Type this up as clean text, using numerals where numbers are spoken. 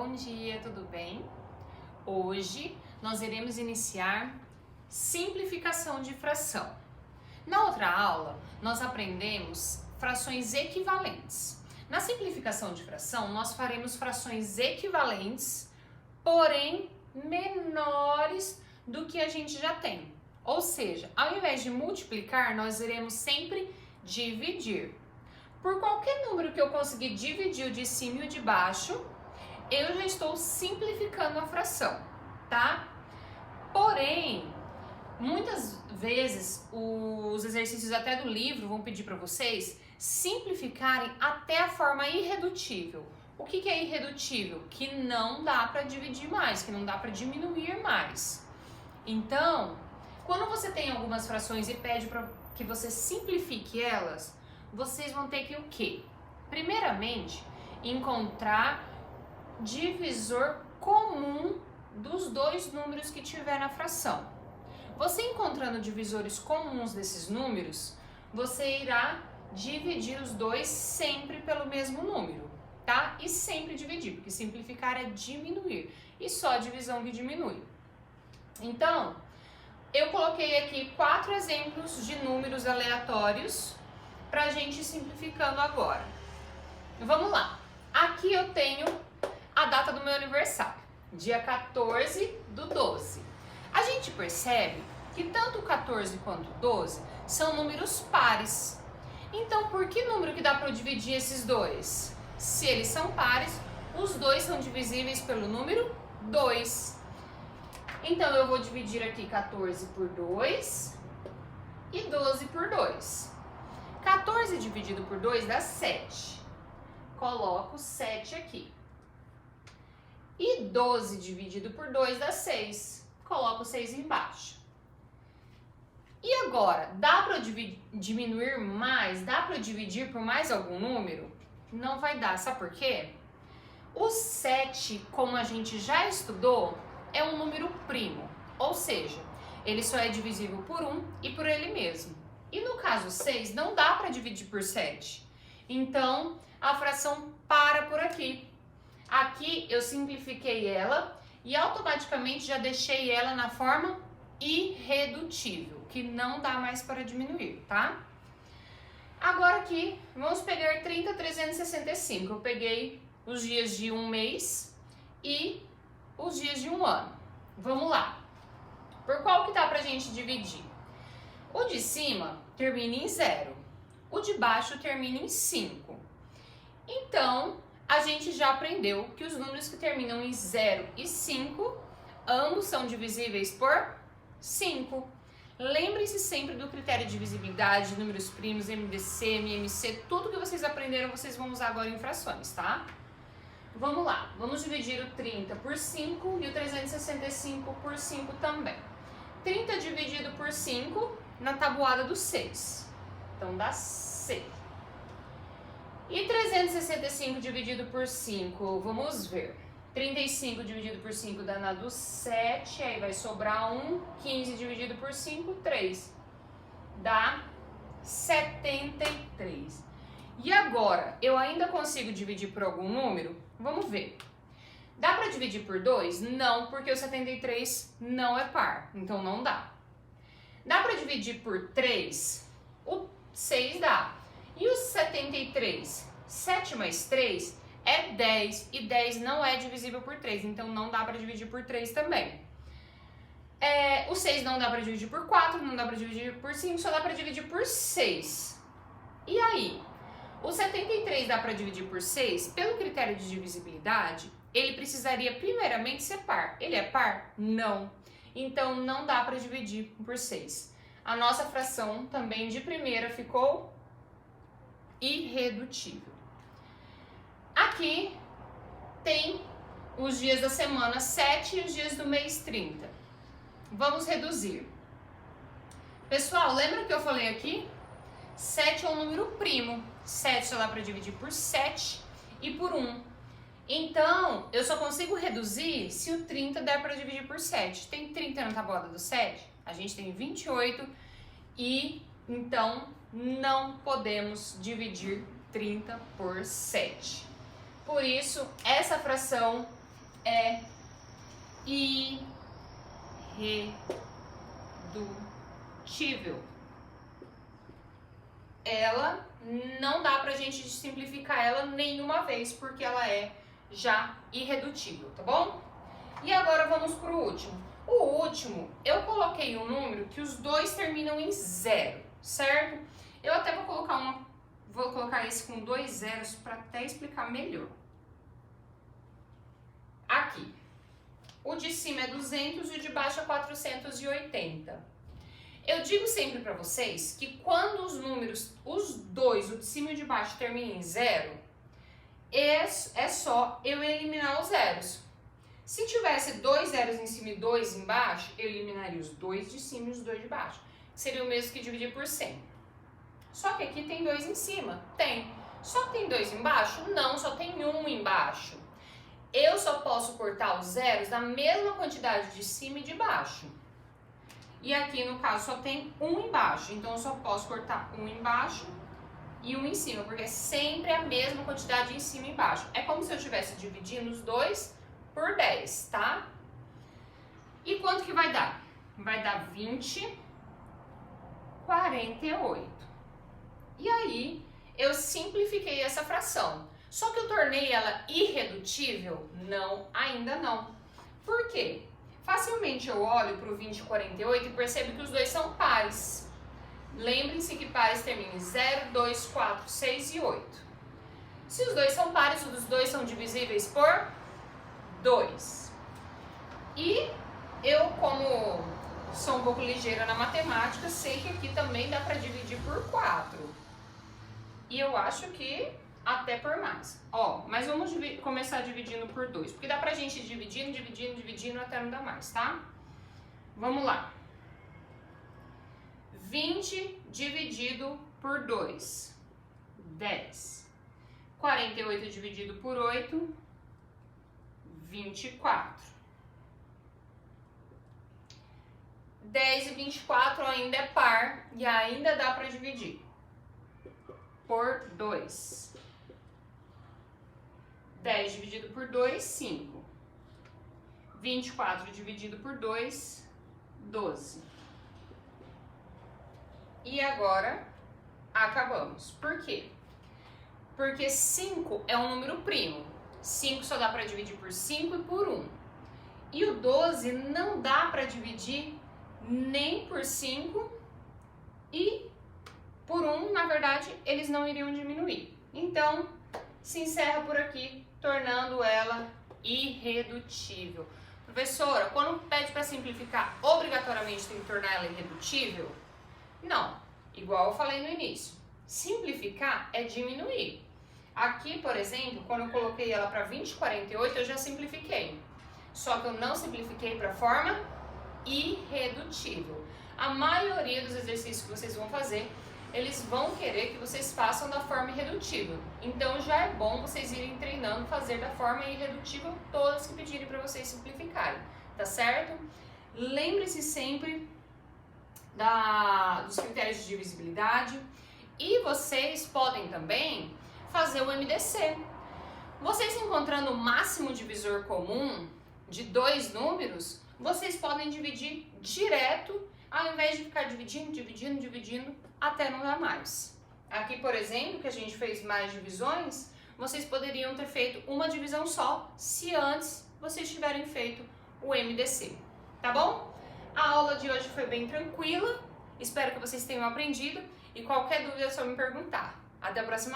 bom dia, tudo bem? Hoje nós iremos iniciar simplificação de fração. Na outra aula, nós aprendemos frações equivalentes. Na simplificação de fração, nós faremos frações equivalentes, porém menores do que a gente já tem. Ou seja, ao invés de multiplicar, nós iremos sempre dividir. Por qualquer número que eu conseguir dividir o de cima e o de baixo, eu já estou simplificando a fração, tá? Porém, muitas vezes os exercícios até do livro vão pedir para vocês simplificarem até a forma irredutível. O que é irredutível? Que não dá para dividir mais, que não dá para diminuir mais. Então, quando você tem algumas frações e pede para que você simplifique elas, vocês vão ter que o quê? Primeiramente, encontrar divisor comum dos dois números que tiver na fração. Você encontrando divisores comuns desses números, você irá dividir os dois sempre pelo mesmo número, tá? E sempre dividir, porque simplificar é diminuir, e só a divisão que diminui. Então, eu coloquei aqui 4 exemplos de números aleatórios pra gente ir simplificando agora. Vamos lá. Aqui eu tenho a data do meu aniversário, dia 14/12. A gente percebe que tanto o 14 quanto o 12 são números pares. Então, por que número que dá para eu dividir esses dois? Se eles são pares, os dois são divisíveis pelo número 2. Então, eu vou dividir aqui 14 por 2 e 12 por 2. 14 dividido por 2 dá 7. Coloco 7 aqui. E 12 dividido por 2 dá 6. Coloco 6 embaixo. E agora, dá para diminuir mais? Dá para dividir por mais algum número? Não vai dar, sabe por quê? O 7, como a gente já estudou, é um número primo. Ou seja, ele só é divisível por 1 e por ele mesmo. E no caso 6, não dá para dividir por 7. Então, a fração para por aqui. Aqui eu simplifiquei ela e automaticamente já deixei ela na forma irredutível, que não dá mais para diminuir, tá? Agora aqui, vamos pegar 30/365. Eu peguei os dias de um mês e os dias de um ano. Vamos lá. Por qual que dá pra gente dividir? O de cima termina em 0. O de baixo termina em 5. Então, a gente já aprendeu que os números que terminam em 0 e 5, ambos são divisíveis por 5. Lembrem-se sempre do critério de divisibilidade, números primos, MDC, MMC, tudo que vocês aprenderam, vocês vão usar agora em frações, tá? Vamos lá, vamos dividir o 30 por 5 e o 365 por 5 também. 30 dividido por 5 na tabuada do 6, então dá 6. E 365 dividido por 5, vamos ver. 35 dividido por 5 dá na do 7, aí vai sobrar 1. 15 dividido por 5, 3. Dá 73. E agora, eu ainda consigo dividir por algum número? Vamos ver. Dá para dividir por 2? Não, porque o 73 não é par, então não dá. Dá para dividir por 3? O 6 dá. E o 73? 7 mais 3 é 10, e 10 não é divisível por 3, então não dá para dividir por 3 também. O 6 não dá para dividir por 4, não dá para dividir por 5, só dá para dividir por 6. E aí? O 73 dá para dividir por 6? Pelo critério de divisibilidade, ele precisaria primeiramente ser par. Ele é par? Não. Então não dá para dividir por 6. A nossa fração também de primeira ficou irredutível. Aqui tem os dias da semana 7 e os dias do mês 30. Vamos reduzir. Pessoal, lembra que eu falei aqui? 7 é um número primo. 7 só dá para dividir por 7 e por 1. Então, eu só consigo reduzir se o 30 der para dividir por 7. Tem 30 na tabuada do 7? A gente tem 28 e então não podemos dividir 30 por 7. Por isso, essa fração é irredutível. Ela não dá pra gente simplificar ela nenhuma vez, porque ela é já irredutível, tá bom? E agora vamos pro último. O último, eu coloquei um número que os dois terminam em 0, certo? Eu até vou colocar esse com 2 zeros para até explicar melhor. Aqui, o de cima é 200 e o de baixo é 480. Eu digo sempre para vocês que quando os números, os dois, o de cima e o de baixo, terminam em 0, é só eu eliminar os zeros. Se tivesse 2 zeros em cima e 2 embaixo, eu eliminaria os 2 de cima e os 2 de baixo. Seria o mesmo que dividir por 100. Só que aqui tem 2 em cima? Tem. Só tem 2 embaixo? Não, só tem 1 embaixo. Eu só posso cortar os zeros da mesma quantidade de cima e de baixo. E aqui, no caso, só tem 1 embaixo. Então, eu só posso cortar 1 embaixo e 1 em cima, porque é sempre a mesma quantidade em cima e embaixo. É como se eu estivesse dividindo os dois por 10, tá? E quanto que vai dar? Vai dar 20, 48. E aí, eu simplifiquei essa fração. Só que eu tornei ela irredutível? Não, ainda não. Por quê? Facilmente eu olho para o 20 e 48 e percebo que os dois são pares. Lembrem-se que pares terminam em 0, 2, 4, 6 e 8. Se os dois são pares, os dois são divisíveis por 2. E eu, como sou um pouco ligeira na matemática, sei que aqui também dá para dividir por 4. E eu acho que até por mais. Ó, mas vamos começar dividindo por 2, porque dá pra gente ir dividindo até não dar mais, tá? Vamos lá. 20 dividido por 2, 10. 48 dividido por 8, 24. 10 e 24 ainda é par e ainda dá pra dividir por 2. 10 dividido por 2, 5. 24 dividido por 2, 12. E agora, acabamos. Por quê? Porque 5 é um número primo. 5 só dá para dividir por 5 e por 1. E o 12 não dá para dividir nem por 5 e por 1, na verdade, eles não iriam diminuir. Então, se encerra por aqui, tornando ela irredutível. Professora, quando pede para simplificar, obrigatoriamente tem que tornar ela irredutível? Não, igual eu falei no início. Simplificar é diminuir. Aqui, por exemplo, quando eu coloquei ela para 20 e 48, eu já simplifiquei. Só que eu não simplifiquei para forma irredutível. A maioria dos exercícios que vocês vão fazer, eles vão querer que vocês façam da forma irredutível. Então já é bom vocês irem treinando fazer da forma irredutível todas que pedirem para vocês simplificarem, tá certo? Lembre-se sempre dos critérios de divisibilidade e vocês podem também fazer o MDC. Vocês encontrando o máximo divisor comum de 2 números, vocês podem dividir direto, ao invés de ficar dividindo, até não dar mais. Aqui, por exemplo, que a gente fez mais divisões, vocês poderiam ter feito uma divisão só, se antes vocês tiverem feito o MDC, tá bom? A aula de hoje foi bem tranquila, espero que vocês tenham aprendido e qualquer dúvida é só me perguntar. Até a próxima.